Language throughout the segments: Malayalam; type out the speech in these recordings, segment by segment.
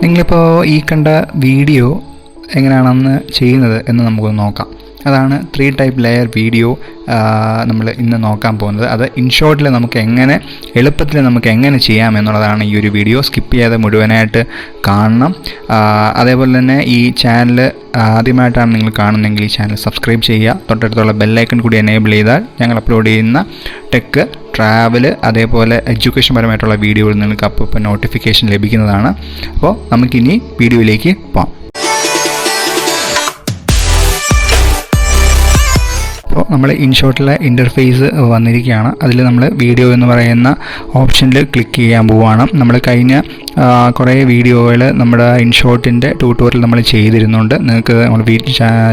നിങ്ങളിപ്പോൾ ഈ കണ്ട വീഡിയോ എങ്ങനെയാണെന്ന് ചെയ്യുന്നത് എന്ന് നമുക്കൊന്ന് നോക്കാം. അതാണ് 3 ടൈപ്പ് ലെയർ വീഡിയോ നമ്മൾ ഇന്ന് നോക്കാൻ പോകുന്നത്. അത് ഇൻഷോട്ടിൽ നമുക്ക് എങ്ങനെ എളുപ്പത്തിൽ നമുക്ക് എങ്ങനെ ചെയ്യാം എന്നുള്ളതാണ് ഈ ഒരു വീഡിയോ. സ്കിപ്പ് ചെയ്യാതെ മുഴുവനായിട്ട് കാണണം. അതേപോലെ തന്നെ ഈ ചാനൽ ആദ്യമായിട്ടാണ് നിങ്ങൾ കാണുന്നതെങ്കിൽ ഈ ചാനൽ സബ്സ്ക്രൈബ് ചെയ്യുക. തൊട്ടടുത്തുള്ള ബെല്ലൈക്കൺ കൂടി എനേബിൾ ചെയ്താൽ ഞങ്ങൾ അപ്ലോഡ് ചെയ്യുന്ന ടെക്ക്, ട്രാവൽ, അതേപോലെ എഡ്യൂക്കേഷൻ പരമായിട്ടുള്ള വീഡിയോകൾ നിങ്ങൾക്ക് അപ്പോൾ നോട്ടിഫിക്കേഷൻ ലഭിക്കുന്നതാണ്. അപ്പോൾ നമുക്കിനി വീഡിയോയിലേക്ക് പോകാം. അപ്പോൾ നമ്മൾ ഇൻഷോട്ടിലെ ഇൻ്റർഫേസ് വന്നിരിക്കുകയാണ്. അതിൽ നമ്മൾ വീഡിയോ എന്ന് പറയുന്ന ഓപ്ഷനിൽ ക്ലിക്ക് ചെയ്യാൻ പോവുകയാണ്. നമ്മൾ കഴിഞ്ഞ കുറേ വീഡിയോകൾ നമ്മുടെ ഇൻഷോട്ടിൻ്റെ ട്യൂട്ടോറിയൽ നമ്മൾ ചെയ്തിരുന്നുണ്ട്. നിങ്ങൾക്ക് നമ്മൾ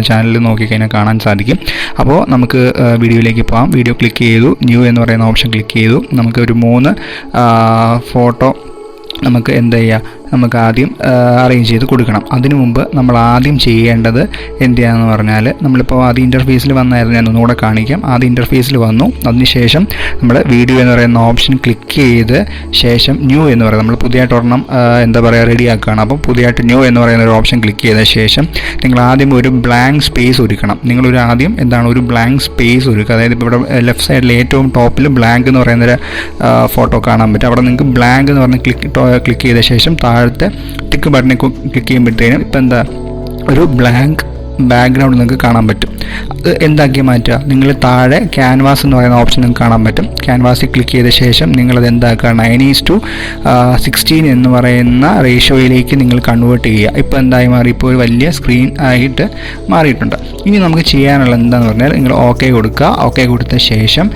ചാനലിൽ നോക്കിക്കഴിഞ്ഞാൽ കാണാൻ സാധിക്കും. അപ്പോൾ നമുക്ക് വീഡിയോയിലേക്ക് പോകാം. വീഡിയോ ക്ലിക്ക് ചെയ്തു, ന്യൂ എന്ന് പറയുന്ന ഓപ്ഷൻ ക്ലിക്ക് ചെയ്തു. നമുക്ക് ഒരു 3 ഫോട്ടോ നമുക്ക് എന്ത് ചെയ്യുക, നമുക്ക് ആദ്യം അറേഞ്ച് ചെയ്ത് കൊടുക്കണം. അതിനു മുമ്പ് നമ്മൾ ആദ്യം ചെയ്യേണ്ടത് എന്ത് ചെയ്യാന്ന് പറഞ്ഞാൽ, നമ്മളിപ്പോൾ ആദ്യം ഇൻ്റർഫേസിൽ വന്നായിരുന്നു, ഞാൻ ഒന്നുകൂടെ കാണിക്കാം. ആദ്യം ഇൻ്റർഫേസിൽ വന്നു, അതിനുശേഷം നമ്മൾ വീഡിയോ എന്ന് പറയുന്ന ഓപ്ഷൻ ക്ലിക്ക് ചെയ്ത് ശേഷം ന്യൂ എന്ന് പറയുന്നത് നമ്മൾ പുതിയതായിട്ട് ഒരെണ്ണം എന്താ പറയുക റെഡിയാക്കുകയാണ്. അപ്പോൾ പുതിയതായിട്ട് ന്യൂ എന്ന് പറയുന്ന ഒരു ഓപ്ഷൻ ക്ലിക്ക് ചെയ്ത ശേഷം നിങ്ങൾ ആദ്യം ഒരു ബ്ലാങ്ക് സ്പേസ് ഒരുക്കണം. നിങ്ങളൊരു ആദ്യം എന്താണ് ഒരു ബ്ലാങ്ക് സ്പേസ് ഒരുക്കുക. അതായത് ഇപ്പോൾ ഇവിടെ ലെഫ്റ്റ് സൈഡിൽ ഏറ്റവും ടോപ്പിൽ ബ്ലാങ്ക് എന്ന് പറയുന്നൊരു ഫോട്ടോ കാണാൻ പറ്റും. അവിടെ നിങ്ങൾക്ക് ബ്ലാങ്ക് എന്ന് പറഞ്ഞ് ക്ലിക്ക് ചെയ്ത ശേഷം താഴത്തെ ടിക്ക് ബട്ടണിൽ ക്ലിക്ക് ചെയ്യുമ്പോഴത്തേനും ഇപ്പം എന്താ ഒരു ബ്ലാങ്ക് ബാക്ക്ഗ്രൗണ്ട് നിങ്ങൾക്ക് കാണാൻ പറ്റും. അത് എന്താക്കി മാറ്റുക, നിങ്ങൾ താഴെ ക്യാൻവാസ് എന്ന് പറയുന്ന ഓപ്ഷൻ നിങ്ങൾക്ക് കാണാൻ പറ്റും. ക്യാൻവാസിൽ ക്ലിക്ക് ചെയ്ത ശേഷം നിങ്ങളത് എന്താക്കുക, 9:16 എന്ന് പറയുന്ന റേഷ്യോയിലേക്ക് നിങ്ങൾ കൺവേർട്ട് ചെയ്യുക. ഇപ്പോൾ എന്തായി മാറി, ഇപ്പോൾ ഒരു വലിയ സ്ക്രീൻ ആയിട്ട് മാറിയിട്ടുണ്ട്. ഇനി നമുക്ക് ചെയ്യാനുള്ള എന്താണെന്ന് പറഞ്ഞാൽ നിങ്ങൾ ഓക്കെ കൊടുക്കുക. ഓക്കെ കൊടുത്ത ശേഷം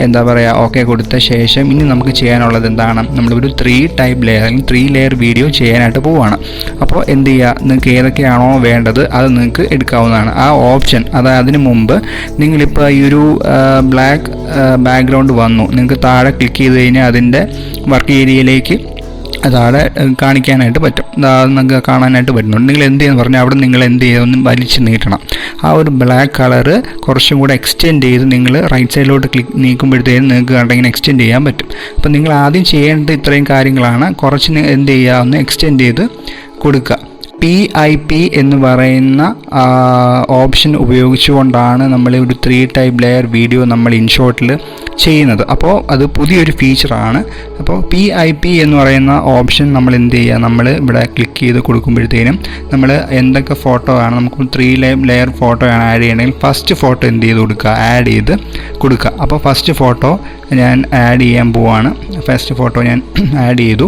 എന്താ പറയുക, ഓക്കെ കൊടുത്ത ശേഷം ഇനി നമുക്ക് ചെയ്യാനുള്ളത് എന്താണ്, നമ്മളൊരു 3 ടൈപ്പ് ലെയർ അല്ലെങ്കിൽ 3 ലെയർ വീഡിയോ ചെയ്യാനായിട്ട് പോവുകയാണ്. അപ്പോൾ എന്ത് ചെയ്യുക, നിങ്ങൾക്ക് ഏതൊക്കെയാണോ വേണ്ടത് അത് നിങ്ങൾക്ക് എടുക്കാവുന്നതാണ്. ആ ഓപ്ഷൻ അതിന് മുമ്പ് നിങ്ങളിപ്പോൾ ഈ ഒരു ബ്ലാക്ക് ബാക്ക്ഗ്രൗണ്ട് വന്നു, നിങ്ങൾക്ക് താഴെ ക്ലിക്ക് ചെയ്ത് കഴിഞ്ഞാൽ അതിൻ്റെ വർക്ക് ഏരിയയിലേക്ക് താഴെ കാണിക്കാനായിട്ട് പറ്റും. നിങ്ങൾക്ക് കാണാനായിട്ട് പറ്റുന്നുണ്ട്. നിങ്ങൾ എന്ത് ചെയ്യുന്നു പറഞ്ഞാൽ അവിടെ നിങ്ങൾ എന്ത് ചെയ്യുക, ഒന്ന് വലിച്ച് നീട്ടണം. ആ ഒരു ബ്ലാക്ക് കളറ് കുറച്ചും കൂടെ എക്സ്റ്റെൻഡ് ചെയ്ത് നിങ്ങൾ റൈറ്റ് സൈഡിലോട്ട് നീക്കുമ്പോഴത്തേക്കും നിങ്ങൾക്ക് കണ്ടിങ്ങനെ എക്സ്റ്റെൻഡ് ചെയ്യാൻ പറ്റും. അപ്പോൾ നിങ്ങൾ ആദ്യം ചെയ്യേണ്ടത് ഇത്രയും കാര്യങ്ങളാണ്. കുറച്ച് എന്ത് ചെയ്യുക, ഒന്ന് എക്സ്റ്റെൻഡ് ചെയ്ത് കൊടുക്കുക. PIP എന്ന് പറയുന്ന ഓപ്ഷൻ ഉപയോഗിച്ചുകൊണ്ടാണ് നമ്മൾ ഒരു 3 ടൈപ്പ് ലെയർ വീഡിയോ നമ്മൾ ഇൻഷോട്ടിൽ ചെയ്യുന്നത്. അപ്പോൾ അത് പുതിയൊരു ഫീച്ചറാണ്. അപ്പോൾ PIP എന്ന് പറയുന്ന ഓപ്ഷൻ നമ്മൾ എന്ത് ചെയ്യുക, നമ്മൾ ഇവിടെ ക്ലിക്ക് ചെയ്ത് കൊടുക്കുമ്പോഴത്തേനും നമ്മൾ എന്തൊക്കെ ഫോട്ടോ ആണ്, നമുക്ക് 3 ലെയർ ഫോട്ടോ ആണ് ആഡ് ചെയ്യണമെങ്കിൽ ഫസ്റ്റ് ഫോട്ടോ എന്ത് ചെയ്ത് കൊടുക്കുക, ആഡ് ചെയ്ത് കൊടുക്കുക. അപ്പോൾ ഫസ്റ്റ് ഫോട്ടോ ഞാൻ ആഡ് ചെയ്യാൻ പോവാണ്. ഫസ്റ്റ് ഫോട്ടോ ഞാൻ ആഡ് ചെയ്ത്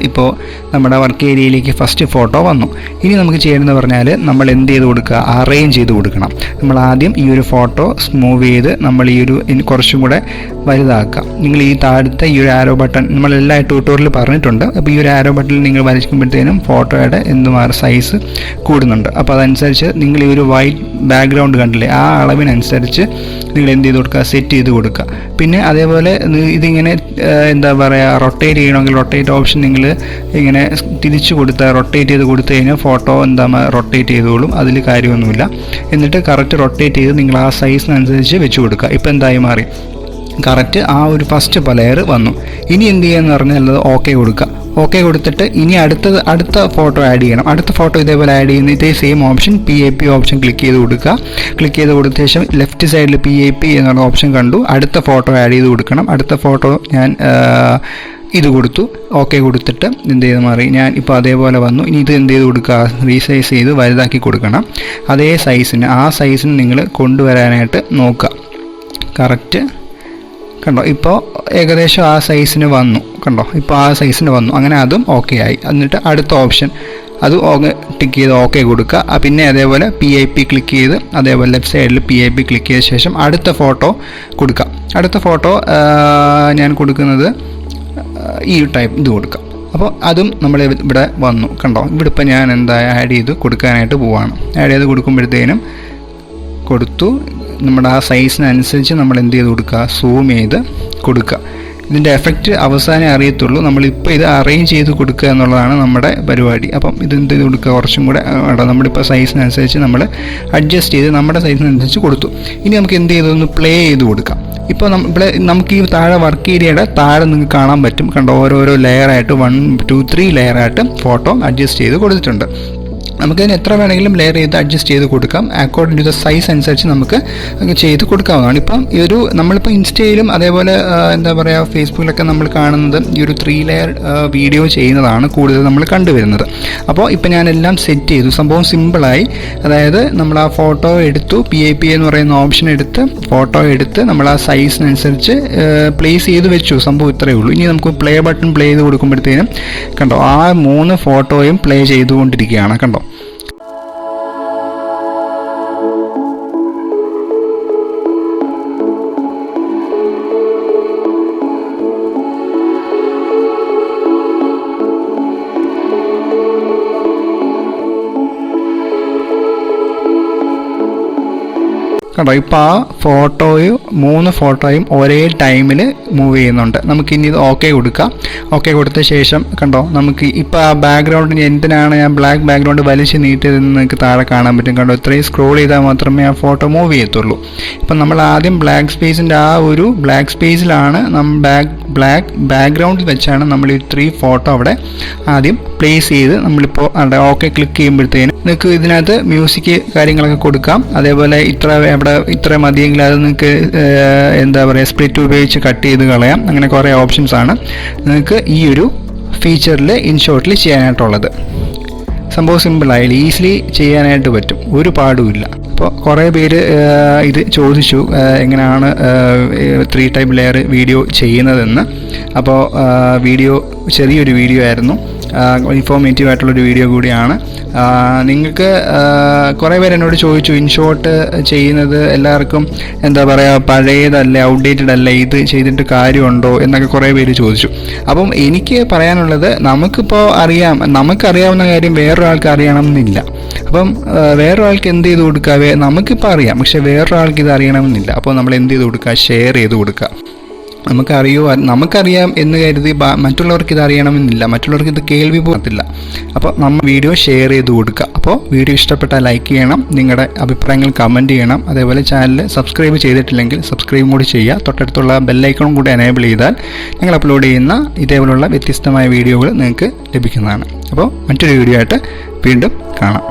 ഇപ്പോൾ നമ്മുടെ വർക്ക് ഏരിയയിലേക്ക് ഫസ്റ്റ് ഫോട്ടോ വന്നു. ഇനി നമുക്ക് ചെയ്യേണ്ടതെന്ന് പറഞ്ഞാൽ നമ്മൾ എന്ത് ചെയ്ത് കൊടുക്കുക, അറേഞ്ച് ചെയ്ത് കൊടുക്കണം. നമ്മൾ ആദ്യം ഈ ഒരു ഫോട്ടോ മൂവ് ചെയ്ത് നമ്മൾ ഈ ഒരു കുറച്ചും കൂടെ വലുതാക്കുക. നിങ്ങൾ ഈ താഴത്തെ ഈ ഒരു ആരോ ബട്ടൺ നമ്മളെല്ലാ ട്യൂട്ടോറിയൽ പറഞ്ഞിട്ടുണ്ട്. അപ്പോൾ ഈ ഒരു ആരോ ബട്ടണിൽ നിങ്ങൾ വലിക്കുമ്പോഴത്തേനും ഫോട്ടോയുടെ സൈസ് കൂടുന്നുണ്ട്. അപ്പോൾ അതനുസരിച്ച് നിങ്ങൾ ഈ ഒരു വൈറ്റ് ബാക്ക്ഗ്രൗണ്ട് കണ്ടില്ലേ, ആ അളവിനനുസരിച്ച് നിങ്ങൾ എന്ത് ചെയ്ത് കൊടുക്കുക, സെറ്റ് ചെയ്ത് കൊടുക്കുക. പിന്നെ അതേപോലെ ഇതിങ്ങനെ എന്താ പറയുക, റൊട്ടേറ്റ് ചെയ്യണമെങ്കിൽ റൊട്ടേറ്റ് ഓപ്ഷൻ നിങ്ങൾ ഇങ്ങനെ തിരിച്ചു കൊടുത്താൽ റൊട്ടേറ്റ് ചെയ്ത് കൊടുത്തു കഴിഞ്ഞാൽ ഫോട്ടോ റൊട്ടേറ്റ് ചെയ്തോളും, അതിൽ കാര്യമൊന്നുമില്ല. എന്നിട്ട് കറക്റ്റ് റൊട്ടേറ്റ് ചെയ്ത് നിങ്ങൾ ആ സൈസിനനുസരിച്ച് വെച്ച് കൊടുക്കുക. ഇപ്പോൾ എന്തായി മാറി, കറക്റ്റ് ആ ഒരു ഫസ്റ്റ് ലെയർ വന്നു. ഇനി എന്ത് ചെയ്യുകയെന്ന് പറഞ്ഞാൽ അത് ഓക്കെ കൊടുക്കുക. ഓക്കെ കൊടുത്തിട്ട് ഇനി അടുത്ത ഫോട്ടോ ആഡ് ചെയ്യണം. അടുത്ത ഫോട്ടോ ഇതേപോലെ ആഡ് ചെയ്യുന്ന ഇതേ same option PIP option click ചെയ്ത് കൊടുക്കുക. ക്ലിക്ക് ചെയ്ത് കൊടുത്ത ശേഷം ലെഫ്റ്റ് സൈഡിൽ PIP എന്നുള്ള ഓപ്ഷൻ കണ്ടു. അടുത്ത ഫോട്ടോ ആഡ് ചെയ്ത് കൊടുക്കണം. അടുത്ത ഫോട്ടോ ഞാൻ ഇത് കൊടുത്തു. ഓക്കെ കൊടുത്തിട്ട് എന്ത് ചെയ്ത് മാറി, ഞാൻ ഇപ്പോൾ അതേപോലെ വന്നു. ഇനി ഇത് എന്ത് ചെയ്ത് കൊടുക്കുക, റീസൈസ് ചെയ്ത് വലുതാക്കി കൊടുക്കണം. അതേ സൈസിന് ആ സൈസിന് നിങ്ങൾ കൊണ്ടുവരാനായിട്ട് നോക്കുക. കറക്റ്റ് കണ്ടോ, ഇപ്പോൾ ഏകദേശം ആ സൈസിന് വന്നു. കണ്ടോ, ഇപ്പോൾ ആ സൈസിന് വന്നു. അങ്ങനെ അതും ഓക്കെ ആയി. എന്നിട്ട് അടുത്ത ഓപ്ഷൻ അത് ടിക്ക് ചെയ്ത് ഓക്കെ കൊടുക്കുക. പിന്നെ അതേപോലെ PIP ക്ലിക്ക് ചെയ്ത് അതേപോലെ ലെഫ്റ്റ് സൈഡിൽ PIP ക്ലിക്ക് ചെയ്ത ശേഷം അടുത്ത ഫോട്ടോ കൊടുക്കുക. അടുത്ത ഫോട്ടോ ഞാൻ കൊടുക്കുന്നത് ഈ ടൈപ്പ് ഇത് കൊടുക്കാം. അപ്പോൾ അതും നമ്മൾ ഇവിടെ വന്നു. കണ്ടോ, ഇവിടെ ഇപ്പോൾ ഞാൻ ആഡ് ചെയ്ത് കൊടുക്കാനായിട്ട് പോവുകയാണ്. ആഡ് ചെയ്ത് കൊടുക്കുമ്പോഴത്തേനും കൊടുത്തു. നമ്മുടെ ആ സൈസിനനുസരിച്ച് നമ്മൾ എന്ത് ചെയ്ത് കൊടുക്കുക, സൂം ചെയ്ത് കൊടുക്കുക. ഇതിൻ്റെ എഫക്റ്റ് അവസാനം അറിയത്തുള്ളൂ. നമ്മളിപ്പോൾ ഇത് അറേഞ്ച് ചെയ്ത് കൊടുക്കുക എന്നുള്ളതാണ് നമ്മുടെ പരിപാടി. അപ്പം ഇതെന്ത് ചെയ്ത് കൊടുക്കുക, കുറച്ചും കൂടെ നമ്മളിപ്പോൾ സൈസിനനുസരിച്ച് നമ്മൾ അഡ്ജസ്റ്റ് ചെയ്ത് നമ്മുടെ സൈസിനനുസരിച്ച് കൊടുത്തു. ഇനി നമുക്ക് എന്ത് ചെയ്തൊന്ന് പ്ലേ ചെയ്ത് കൊടുക്കാം. ഇപ്പോൾ നമുക്ക് ഈ താഴെ വർക്ക് ഏരിയയുടെ താഴെ നിങ്ങൾക്ക് കാണാൻ പറ്റും, കണ്ടോ, ഓരോരോ ലെയറായിട്ട് 1 2 3 ലെയറായിട്ട് ഫോട്ടോ അഡ്ജസ്റ്റ് ചെയ്ത് കൊടുത്തിട്ടുണ്ട്. നമുക്കതിന് എത്ര വേണമെങ്കിലും ലെയർ ചെയ്ത് അഡ്ജസ്റ്റ് ചെയ്ത് കൊടുക്കാം. അക്കോർഡിംഗ് ടു ദ സൈസ് അനുസരിച്ച് നമുക്ക് ചെയ്ത് കൊടുക്കാവുന്നതാണ്. ഇപ്പം നമ്മളിപ്പോൾ ഇൻസ്റ്റയിലും അതേപോലെ എന്താ പറയുക ഫേസ്ബുക്കിലൊക്കെ നമ്മൾ കാണുന്നത് ഈ ഒരു 3 ലെയർ വീഡിയോ ചെയ്യുന്നതാണ് കൂടുതൽ നമ്മൾ കണ്ടുവരുന്നത്. അപ്പോൾ ഇപ്പം ഞാനെല്ലാം സെറ്റ് ചെയ്തു, സംഭവം സിമ്പിളായി. അതായത് നമ്മൾ ആ ഫോട്ടോ എടുത്തു, PIP എന്ന് പറയുന്ന ഓപ്ഷൻ എടുത്ത് ഫോട്ടോ എടുത്ത് നമ്മൾ ആ സൈസിനനുസരിച്ച് പ്ലേസ് ചെയ്ത് വെച്ചു. സംഭവം ഇത്രയേ ഉള്ളൂ. ഇനി നമുക്ക് പ്ലേ ബട്ടൺ പ്ലേ ചെയ്ത് കൊടുക്കുമ്പോഴത്തേനും കണ്ടോ ആ 3 ഫോട്ടോയും പ്ലേ ചെയ്തുകൊണ്ടിരിക്കുകയാണ്. കണ്ടോ, കണ്ടോ, ഇപ്പോൾ ആ 3 ഫോട്ടോയും ഒരേ ടൈമിൽ മൂവ് ചെയ്യുന്നുണ്ട്. നമുക്കിനി ഇത് ഓക്കെ കൊടുക്കാം. ഓക്കെ കൊടുത്ത ശേഷം കണ്ടോ, നമുക്ക് ഇപ്പോൾ ആ ബാക്ക്ഗ്രൗണ്ടിന് എന്തിനാണ് ഞാൻ ബ്ലാക്ക് ബാക്ക്ഗ്രൗണ്ട് വലിച്ച് നീട്ടിയതെന്ന് നിങ്ങൾക്ക് താഴെ കാണാൻ പറ്റും. കണ്ടോ, ഇത്രയും സ്ക്രോൾ ചെയ്താൽ മാത്രമേ ആ ഫോട്ടോ മൂവ് ചെയ്യത്തുള്ളൂ. ഇപ്പം നമ്മൾ ആദ്യം ബ്ലാക്ക് സ്പേസിൻ്റെ ആ ഒരു ബ്ലാക്ക് സ്പേസിലാണ് ബ്ലാക്ക് ബാക്ക്ഗ്രൗണ്ടിൽ വെച്ചാണ് നമ്മൾ ഈ 3 ഫോട്ടോ അവിടെ ആദ്യം പ്ലേസ് ചെയ്ത് നമ്മളിപ്പോൾ ഓക്കെ ക്ലിക്ക് ചെയ്യുമ്പോഴത്തേനും നിങ്ങൾക്ക് ഇതിനകത്ത് മ്യൂസിക് കാര്യങ്ങളൊക്കെ കൊടുക്കാം. അതേപോലെ ഇത്ര മതിയെങ്കിൽ അത് നിങ്ങൾക്ക് എന്താ പറയുക സ്പ്ലിറ്റ് ഉപയോഗിച്ച് കട്ട് ചെയ്ത് കളയാം. അങ്ങനെ കുറേ ഓപ്ഷൻസ് ആണ് നിങ്ങൾക്ക് ഈ ഒരു ഫീച്ചറിൽ ഇൻഷോട്ടിൽ ചെയ്യാനായിട്ടുള്ളത്. സംഭവം സിമ്പിളായാലും ഈസിലി ചെയ്യാനായിട്ട് പറ്റും, ഒരു പാടുമില്ല. അപ്പോൾ കുറേ പേര് ഇത് ചോദിച്ചു എങ്ങനെയാണ് 3 ടൈപ്പ് ലെയർ വീഡിയോ ചെയ്യുന്നതെന്ന്. അപ്പോൾ ചെറിയൊരു വീഡിയോ ആയിരുന്നു, ഇൻഫോർമേറ്റീവ് ആയിട്ടുള്ളൊരു വീഡിയോ കൂടിയാണ്. നിങ്ങൾക്ക് കുറേ പേര് എന്നോട് ചോദിച്ചു ഇൻഷോട്ട് ചെയ്യുന്നത് എല്ലാവർക്കും എന്താ പറയുക പഴയതല്ലേ, ഔട്ട്ഡേറ്റഡ് അല്ലേ, ഇത് ചെയ്തിട്ട് കാര്യമുണ്ടോ എന്നൊക്കെ കുറേ പേര് ചോദിച്ചു. അപ്പം എനിക്ക് പറയാനുള്ളത് നമുക്കറിയാവുന്ന കാര്യം വേറൊരാൾക്ക് അറിയണമെന്നില്ല. അപ്പം വേറൊരാൾക്ക് എന്ത് ചെയ്ത് കൊടുക്കാവേ നമുക്കിപ്പോൾ അറിയാം, പക്ഷെ വേറൊരാൾക്ക് ഇത് അറിയണമെന്നില്ല. അപ്പോൾ നമ്മൾ എന്ത് ചെയ്ത് കൊടുക്കുക, ഷെയർ ചെയ്ത് കൊടുക്കുക. നമുക്കറിയാം എന്ന് കരുതി മറ്റുള്ളവർക്ക് ഇത് അറിയണമെന്നില്ല, മറ്റുള്ളവർക്ക് ഇത് കേൾവി പോകത്തില്ല. അപ്പോൾ നമ്മൾ വീഡിയോ ഷെയർ ചെയ്ത് കൊടുക്കുക. അപ്പോൾ വീഡിയോ ഇഷ്ടപ്പെട്ടാൽ ലൈക്ക് ചെയ്യണം, നിങ്ങളുടെ അഭിപ്രായങ്ങൾ കമൻറ്റ് ചെയ്യണം. അതേപോലെ ചാനൽ സബ്സ്ക്രൈബ് ചെയ്തിട്ടില്ലെങ്കിൽ സബ്സ്ക്രൈബും കൂടി ചെയ്യുക. തൊട്ടടുത്തുള്ള ബെല്ലൈക്കണും കൂടി എനേബിൾ ചെയ്താൽ ഞങ്ങൾ അപ്ലോഡ് ചെയ്യുന്ന ഇതേപോലുള്ള വ്യത്യസ്തമായ വീഡിയോകൾ നിങ്ങൾക്ക് ലഭിക്കുന്നതാണ്. അപ്പോൾ മറ്റൊരു വീഡിയോ ആയിട്ട് വീണ്ടും കാണാം.